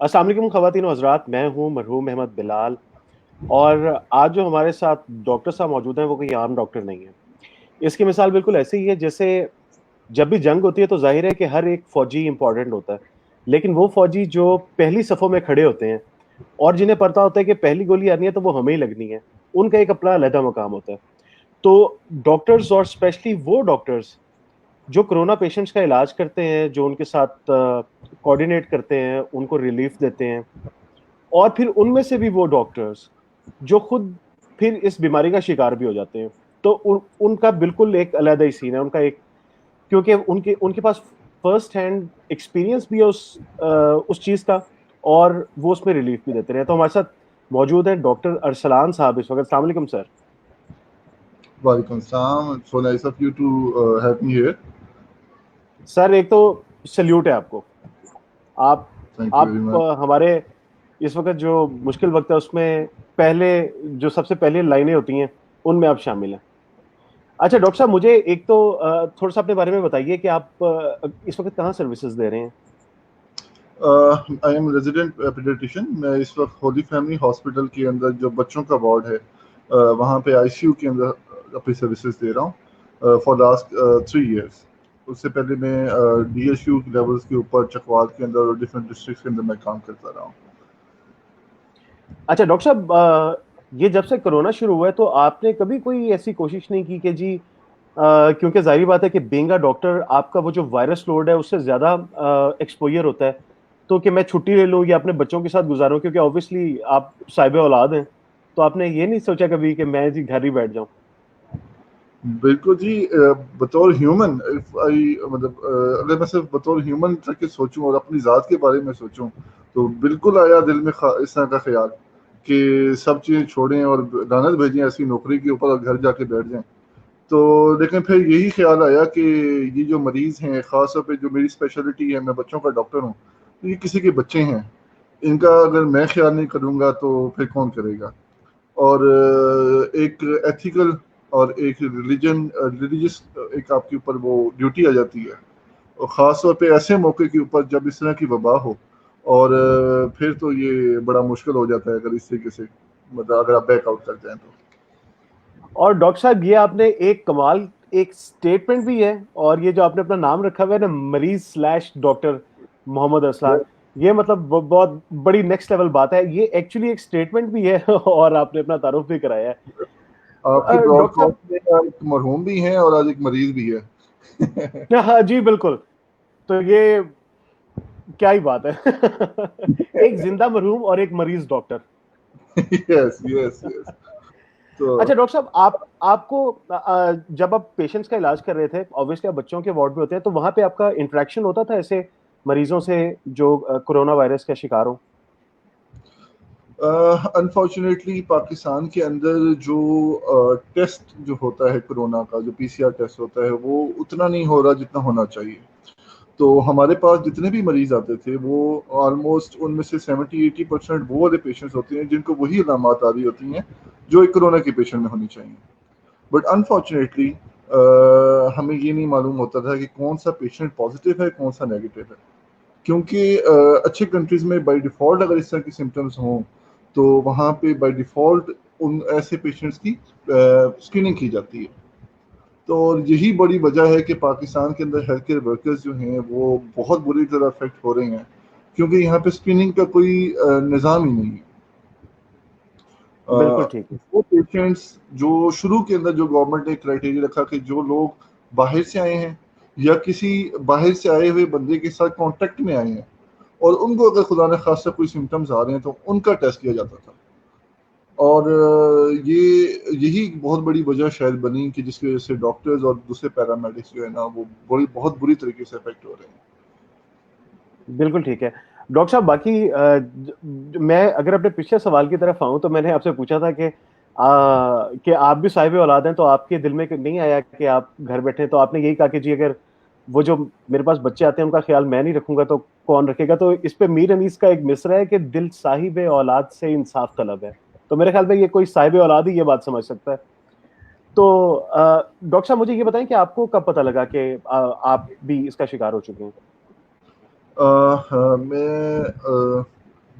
السلام علیکم خواتین و حضرات، میں ہوں مرحوم احمد بلال، اور آج جو ہمارے ساتھ ڈاکٹر صاحب موجود ہیں وہ کوئی عام ڈاکٹر نہیں ہے۔ اس کی مثال بالکل ایسے ہی ہے جیسے جب بھی جنگ ہوتی ہے تو ظاہر ہے کہ ہر ایک فوجی امپورٹنٹ ہوتا ہے، لیکن وہ فوجی جو پہلی صفوں میں کھڑے ہوتے ہیں اور جنہیں پتہ ہوتا ہے کہ پہلی گولی آنی ہے تو وہ ہمیں ہی لگنی ہے، ان کا ایک اپنا علیحدہ مقام ہوتا ہے۔ تو ڈاکٹرز اور اسپیشلی وہ ڈاکٹرز جو کرونا پیشنٹس کا علاج کرتے ہیں، جو ان کے ساتھ کوآرڈینیٹ کرتے ہیں، ان کو ریلیف دیتے ہیں، اور پھر ان میں سے بھی وہ ڈاکٹرز جو خود پھر اس بیماری کا شکار بھی ہو جاتے ہیں، تو ان کا بالکل ایک علیحدہ ہی سین ہے ان کا ایک، کیونکہ ان کے پاس فرسٹ ہینڈ ایکسپیرینس بھی ہے اس چیز کا، اور وہ اس میں ریلیف بھی دیتے رہے۔ تو ہمارے ساتھ موجود ہیں ڈاکٹر ارسلان صاحب اس وقت۔ السلام علیکم سر۔ وعلیکم السلام. It's so nice of you to have me here. سر ایک تو سلیوٹ ہے آپ کو، آپ Thank you very آپ much. ہمارے اس وقت جو مشکل وقت ہے اس میں پہلے جو سب سے پہلے لائنیں ہوتی ہیں ان میں آپ شامل ہیں۔ اچھا ڈاکٹر صاحب، مجھے ایک تو تھوڑا سا اپنے بارے میں بتائیے کہ آپ اس وقت کہاں سروسز دے رہے ہیں؟ I am resident pediatrician. میں اس وقت ہولی فیملی ہاسپٹل کے اندر جو بچوں کا وارڈ ہے وہاں پہ آئی سی یو کے اندر اپنی سروسز دے رہا ہوں فار لاسٹ 3 years. اس سے پہلے میں ڈی ایس یو لیولس کے اوپر چکوال کے اندر اور ڈفرینٹ ڈسٹرکٹس کے اندر میں کام کرتا رہا ہوں. اچھا ڈاکٹر صاحب، یہ جب سے کرونا شروع ہوا ہے تو آپ نے کبھی کوئی ایسی کوشش نہیں کی کہ جی کیونکہ ظاہری بات ہے کہ بینگ اے ڈاکٹر آپ کا وہ جو وائرس لوڈ ہے اس سے زیادہ ایکسپوئر ہوتا ہے، تو کہ میں چھٹی لے لوں یا اپنے بچوں کے ساتھ گزاروں، کیونکہ آبویسلی آپ صاحب اولاد ہیں، تو آپ نے یہ نہیں سوچا کبھی کہ میں جی گھر ہی بیٹھ جاؤں؟ بالکل جی. بطور ہیومن مطلب اگر میں صرف بطور ہیومن تک کے سوچوں اور اپنی ذات کے بارے میں سوچوں تو بالکل آیا دل میں اس طرح کا خیال کہ سب چیزیں چھوڑیں اور لعنت بھیجیں ایسی نوکری کے اوپر اور گھر جا کے بیٹھ جائیں. تو لیکن پھر یہی خیال آیا کہ یہ جو مریض ہیں، خاص طور پہ جو میری اسپیشلٹی ہے، میں بچوں کا ڈاکٹر ہوں، تو یہ کسی کے بچے ہیں، ان کا اگر میں خیال نہیں کروں گا تو پھر کون کرے گا. اور ایک ایتھیکل اور ایک ریلیجس ایک آپ کے اوپر وہ ڈیوٹی آ جاتی ہے، اور خاص طور پہ ایسے موقع کے اوپر جب اس طرح کی وبا ہو، اور پھر تو یہ بڑا مشکل ہو جاتا ہے اگر اس طریقے سے مطلب اگر آپ بیک آؤٹ کر جائیں تو. اور ڈاکٹر صاحب یہ آپ نے ایک کمال ایک اسٹیٹمنٹ بھی ہے، اور یہ جو آپ نے اپنا نام رکھا ہوا ہے نا، مریض سلیش ڈاکٹر محمد ارسلان، یہ مطلب بہت بڑی نیکسٹ لیول بات ہے، یہ ایکچولی ایک اسٹیٹمنٹ بھی ہے اور آپ نے اپنا تعارف بھی کرایا آپ کے ہے براڈ ڈاکٹر کاسٹ میں ایک مرحوم بھی ہیں اور آج ایک مریض بھی ہے. صاحب۔ ہاں جی بالکل، تو یہ کیا ہی بات ہے ایک زندہ مرحوم اور ایک مریض ڈاکٹر۔ یس یس یس. تو اچھا ڈاکٹر صاحب، آپ کو جب آپ پیشنٹس کا علاج کر رہے تھے، obviously آپ بچوں کے وارڈ میں ہوتے ہیں، تو وہاں پہ آپ کا انٹریکشن ہوتا تھا ایسے مریضوں سے جو کرونا وائرس کا شکار ہوں؟ انفارچونیٹلی پاکستان کے اندر جو ٹیسٹ جو ہوتا ہے کرونا کا، جو پی سی آر ٹیسٹ ہوتا ہے، وہ اتنا نہیں ہو رہا جتنا ہونا چاہیے. تو ہمارے پاس جتنے بھی مریض آتے تھے وہ آلموسٹ ان میں سے 70-80% وہ والے پیشنٹس ہوتے ہیں جن کو وہی علامات آ رہی ہوتی ہیں جو ایک کرونا کے پیشنٹ میں ہونی چاہیے. بٹ انفارچونیٹلی ہمیں یہ نہیں معلوم ہوتا تھا کہ کون سا پیشنٹ پازیٹیو ہے، کون سا نیگیٹو ہے. کیونکہ اچھے کنٹریز میں بائی ڈیفالٹ اگر اس طرح کی سمٹمز ہوں تو وہاں پہ بائی ڈیفالٹ ان ایسے پیشنٹس کی اسکریننگ کی جاتی ہے. تو یہی بڑی وجہ ہے کہ پاکستان کے اندر ہیلتھ کیئر ورکرز جو ہیں وہ بہت بری طرح افیکٹ ہو رہے ہیں، کیونکہ یہاں پہ اسکریننگ کا کوئی نظام ہی نہیں ہے. بالکل ٹھیک ہے۔ وہ پیشنٹس جو شروع کے اندر جو گورنمنٹ نے کرائٹیریا رکھا کہ جو لوگ باہر سے آئے ہیں یا کسی باہر سے آئے ہوئے بندے کے ساتھ کانٹیکٹ میں آئے ہیں اور ان کو اگر خدا نہ خاصہ کوئی سمٹمز آ رہے ہیں تو ان کا ٹیسٹ کیا جاتا تھا. اور یہی بہت بڑی وجہ شاید بنی کہ جس کی وجہ سے ڈاکٹرز اور دوسرے پیرامیڈکس جو ہے نا وہ بہت بری طریقے سے افیکٹ ہو رہے ہیں. بالکل ٹھیک ہے ڈاکٹر صاحب۔ باقی میں اگر اپنے پچھلے سوال کی طرف آؤں تو میں نے آپ سے پوچھا تھا کہ آپ بھی صاحب اولاد ہیں، تو آپ کے دل میں نہیں آیا کہ آپ گھر بیٹھے، تو آپ نے یہی کہا کہ جی اگر وہ جو میرے پاس بچے آتے ہیں ان کا خیال میں نہیں رکھوں گا تو کون رکھے گا؟ تو اس پہ میر انیس کا ایک مصرع ہے کہ دل صاحب اولاد سے انصاف طلب ہے، تو میرے خیال میں یہ کوئی صاحب اولاد ہی یہ بات سمجھ سکتا ہے. تو ڈاکٹر صاحب مجھے یہ بتائیں کہ آپ کو کب پتہ لگا کہ آپ بھی اس کا شکار ہو چکے ہیں؟ میں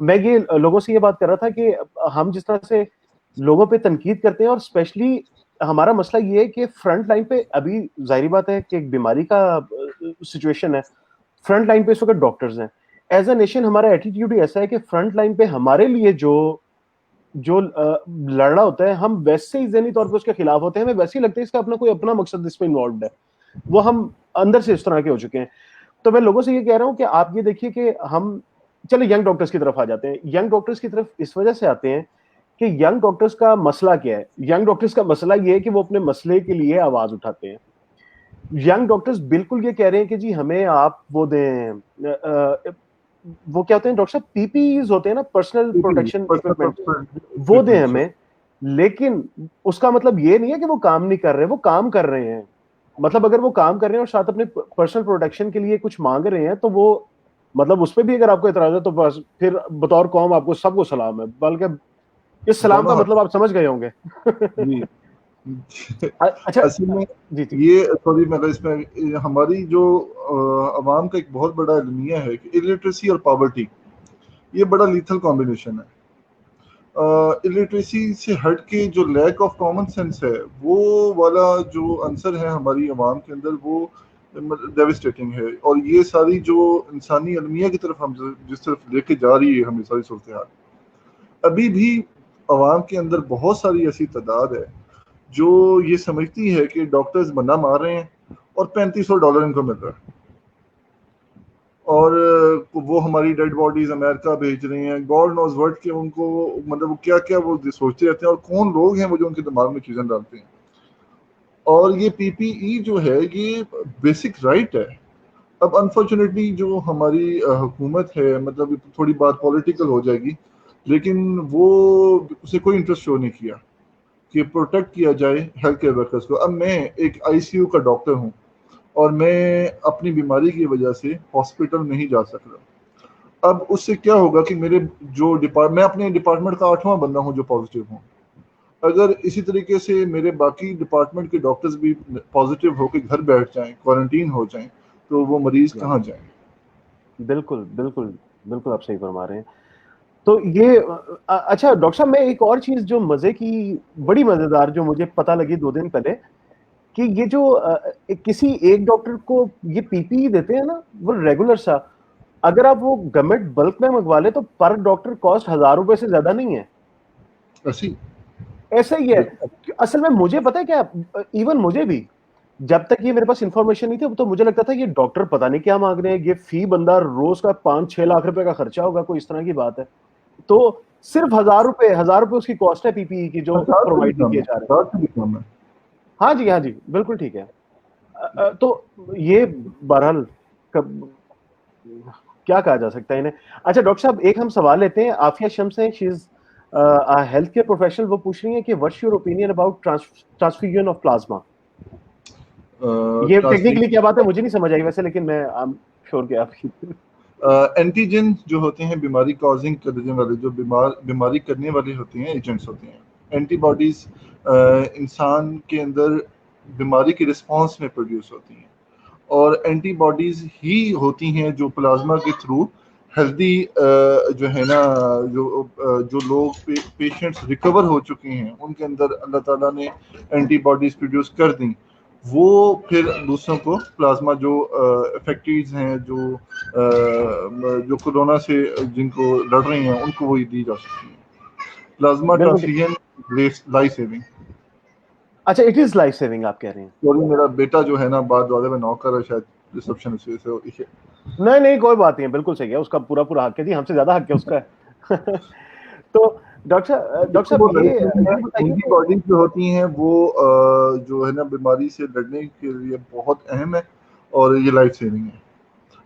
میں یہ لوگوں سے یہ بات کر رہا تھا کہ ہم جس طرح سے لوگوں پہ تنقید کرتے ہیں، اور اسپیشلی ہمارا مسئلہ یہ ہے کہ فرنٹ لائن پہ ابھی ظاہری بات ہے کہ ایک بیماری کا سچویشن ہے، فرنٹ لائن پہ اس وقت ڈاکٹرز ہیں. ایز اے نیشن ہمارا ایٹیٹیوڈ ایسا ہے کہ فرنٹ لائن پہ ہمارے لیے جو لڑ رہا ہوتا ہے، ہم ویسے ہی ذہنی طور پہ اس کے خلاف ہوتے ہیں، ہمیں ویسے ہی لگتا ہے اس کا اپنا کوئی اپنا مقصد اس میں انوالوڈ ہے، وہ ہم اندر سے اس طرح کے ہو چکے ہیں. تو میں لوگوں سے یہ کہہ رہا ہوں کہ آپ یہ دیکھیے کہ ہم چلے ینگ ڈاکٹرز کی طرف آ جاتے ہیں. ینگ ڈاکٹرز کی طرف اس وجہ سے آتے ہیں کہ ینگ ڈاکٹرز کا مسئلہ کیا ہے. ینگ ڈاکٹرز کا مسئلہ یہ ہے کہ وہ اپنے مسئلے کے لیے آواز اٹھاتے ہیں. ینگ ڈاکٹرز بالکل یہ کہہ رہے ہیں کہ جی ہمیں آپ وہ دیں، وہ کیا ہوتے ہیں ڈاکٹر صاحب، پی پی ایز ہوتے ہیں نا، پرسنل پروٹیکشن اکوپمنٹ، وہ دیں ہمیں. لیکن اس کا مطلب یہ نہیں ہے کہ وہ کام نہیں کر رہے، وہ کام کر رہے ہیں. مطلب اگر وہ کام کر رہے ہیں اور ساتھ اپنے پرسنل پروٹیکشن کے لیے کچھ مانگ رہے ہیں تو وہ مطلب اس پہ بھی اگر آپ کو اعتراض ہے تو بس پھر بطور قوم آپ کو سب کو سلام ہے، بلکہ اس سلام کا مطلب آپ سمجھ گئے ہوں گے. اچھا اصل میں جی جی یہ سوری میں اس میں ہماری جو عوام کا ایک بہت بڑا المیہ ہے کہ الٹریسی اور پاورٹی یہ بڑا لیتھل کمبینیشن ہے. الٹریسی سے ہٹ کے جو لیک آف کامن سینس ہے وہ والا جو عنصر ہے ہماری عوام کے اندر وہ ڈیوسٹیٹنگ ہے. اور یہ ساری جو انسانی المیہ کی طرف ہم جس طرف لے کے جا رہی ہے ہمیں ساری صورتحال، ابھی بھی عوام کے اندر بہت ساری ایسی تعداد ہے جو یہ سمجھتی ہے کہ ڈاکٹرز بندہ مار رہے ہیں اور $3500 ان کو مل رہا ہے، اور وہ ہماری ڈیڈ باڈیز امریکہ بھیج رہے ہیں. گاڈ نوز ورڈ کے ان کو مطلب وہ کیا کیا وہ سوچتے رہتے ہیں، اور کون لوگ ہیں وہ جو ان کے دماغ میں چیزیں ڈالتے ہیں. اور یہ پی پی ای جو ہے یہ بیسک رائٹ ہے. اب انفارچونیٹلی جو ہماری حکومت ہے، مطلب تھوڑی بات پولیٹیکل ہو جائے گی، لیکن وہ اسے کوئی انٹرسٹ شو نہیں کیا کہ پروٹیکٹ کیا جائے ہیلتھ کیئر ورکرز کو. اب میں ایک آئی سی یو کا ڈاکٹر ہوں اور میں اپنی بیماری کی وجہ سے ہاسپٹل نہیں جا سک رہا. اب اس سے کیا ہوگا کہ میرے جو میں اپنے ڈپارٹمنٹ کا 8واں بندہ ہوں جو پازیٹیو ہوں. اگر اسی طریقے سے میرے باقی ڈپارٹمنٹ کے ڈاکٹرز بھی پازیٹیو ہو کے گھر بیٹھ جائیں، کوارنٹین ہو جائیں، تو وہ مریض کہاں جائیں؟ بالکل بالکل بالکل آپ صحیح فرما رہے ہیں. تو یہ اچھا ڈاکٹر صاحب، میں ایک اور چیز جو مزے کی بڑی مزیدار جو مجھے پتہ لگی 2 دن پہلے، کہ یہ جو کسی ایک ڈاکٹر کو یہ پی پی ای دیتے ہیں نا، وہ ریگولر سا، اگر آپ وہ گورنمنٹ بلک میں منگوا لے تو پر ڈاکٹر کاسٹ $1000 سے زیادہ نہیں ہے. ایسا ہی ہے. اصل میں مجھے پتا ہے کیا، ایون مجھے بھی جب تک یہ میرے پاس انفارمیشن نہیں تھی تو مجھے لگتا تھا یہ ڈاکٹر پتہ نہیں کیا مانگ رہے ہیں، یہ فی بندہ روز کا 5-6 لاکھ روپے کا خرچہ ہوگا، کوئی اس طرح کی بات ہے. تو صرف $1000 اس کی کاسٹ ہے پی پی ای کی جو پرووائڈ نہیں کیے جا رہے. ہاں جی ہاں جی بالکل ٹھیک ہے. تو یہ بہرحال کیا کہا جا سکتا ہے انہیں. اچھا ڈاکٹر صاحب ایک ہم سوال لیتے ہیں. عافیہ شمس ہیں، شی از ہیلتھ کیئر پروفیشنل. وہ پوچھ رہی ہیں کہ what's your opinion about transfusion of plasma. یہ ٹیکنیکلی کیا بات ہے مجھے نہیں سمجھ آئی ویسے، لیکن میں شور کہ آپ اینٹیجن جو ہوتے ہیں بیماری کازنگ کرنے والے، جو بیماری کرنے والے ہوتے ہیں، ایجنٹس ہوتے ہیں. اینٹی باڈیز انسان کے اندر بیماری کے رسپانس میں پروڈیوس ہوتی ہیں، اور اینٹی باڈیز ہی ہوتی ہیں جو پلازما کے تھرو ہیلدی جو ہے نا جو لوگ پیشنٹس ریکور ہو چکے ہیں ان کے اندر اللہ تعالیٰ نے اینٹی باڈیز پروڈیوس کر دیں، وہ پھر دوسروں کو پلازما جو افیکٹیز ہیں جو کورونا سے جن کو لڑ رہے ہیں ان کو وہی دی جا سکتی ہیں. Plasma transfusion life saving. اچھا اٹ از لائف سیونگ آپ کہہ رہے ہیں. سوری میرا بیٹا جو ہے نا بعد والے میں نوکر ہے، شاید ریسپشن اس وجہ سے. نہیں کوئی بات نہیں، بالکل صحیح ہے، اس کا پورا حق ہے جی، ہم سے زیادہ حق ہے اس کا. تو ڈاکٹر صاحب یہ بتائیے اینٹی باڈیز جو ہوتی ہیں وہ جو ہے نا بیماری سے لڑنے کے لیے بہت اہم ہے اور یہ لائف سیونگ ہے.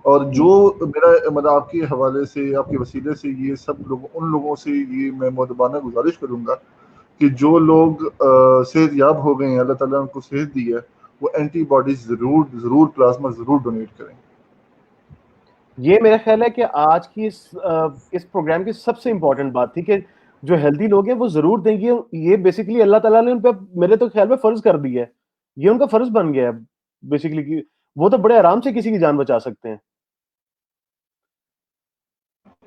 اور جو میرا مطلب آپ کے حوالے سے، آپ کے وسیلے سے یہ سب لوگ، ان لوگوں سے یہ میں مؤدبانہ گزارش کروں گا کہ جو لوگ صحت یاب ہو گئے ہیں، اللہ تعالیٰ نے ان کو صحت دی ہے، وہ اینٹی باڈیز ضرور پلازما ضرور ڈونیٹ کریں. یہ میرا خیال ہے کہ آج کی اس پروگرام کی سب سے امپورٹنٹ بات تھی کہ جو ہیلدی لوگ ہیں وہ ضرور دیں گے. یہ بیسیکلی اللہ تعالیٰ نے ان پہ میرے تو خیال میں فرض کر دیا ہے، یہ ان کا فرض بن گیا ہے بیسیکلی کہ وہ تو بڑے آرام سے کسی کی جان بچا سکتے ہیں.